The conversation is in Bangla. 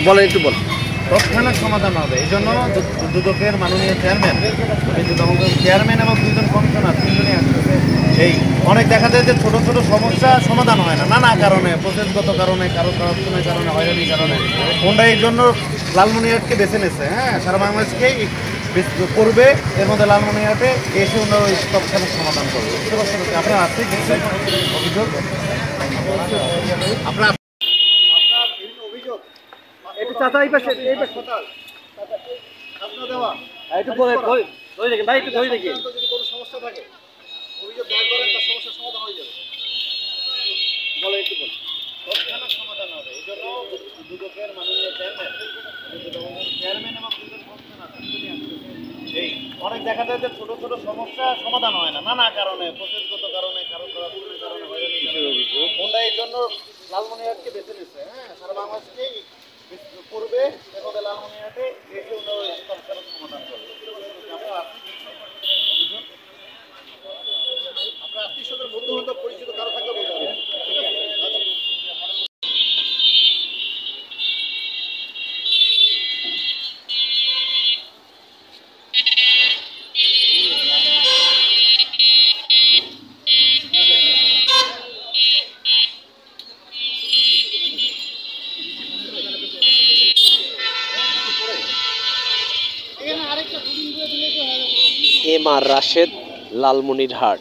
বলেন একটু বলেন। তৎক্ষণাৎ সমাধান হবে। এই জন্য দুদকের মাননীয় চেয়ারম্যান এবং দুজন কমিশনার তিনজনই আসতেছে। এই অনেক দেখা যায় যে ছোট ছোট সমস্যা সমাধান হয় না, নানা কারণে, প্রসেসগত কারণে, কারো করাপশনের কারণে, হয়রানির কারণে। কোনটা এই জন্য লালমনিরহাটকে বেছে নিয়েছে, হ্যাঁ, সারা বাংলাদেশকেই করবে। এর মধ্যে লালমনিরহাটে এসে ওনারা ওই তৎক্ষণাৎ সমাধান করবে। আপনার আর্থিক অভিযোগ, আপনার বিভিন্ন অভিযোগ একটু চাচা এই পাশে আপনার দেওয়া একটু ধরে দেখেন ভাই, একটু ধরে দেখেন। যদি কোনো সমস্যা থাকে অভিযোগ দায়ের করেন, তার সমস্যার সমাধান হয়ে যাবে। বলে একটু বল, তৎক্ষণাৎ সমাধান হবে। এই জন্য দুদকের মাননীয় চেয়ারম্যান এবং দুজন কমিশনার তিনজনই আসতেছে। এই অনেক দেখা যায় যে ছোট ছোট সমস্যা সমাধান হয় না, নানা কারণে, প্রসেসগত কারণে, কারো করাপশনের কারণে, হয়রানির কারণে। কোনটা এই জন্য লালমনিরহাটকে বেছে নিচ্ছে, হ্যাঁ, সারা বাংলাদেশকেই করবে। এর মধ্যে লালমনিরহাটে এসে ওনারা তৎক্ষণাৎ সমাধান করবে। আপনার অভিযোগ, আপনার আত্মীয় স্বজন বন্ধু বান্ধব পরিচিত কারো থাকলে বলতে পারেন, ঠিক আছে? M R Rashed, Lalmonirhat.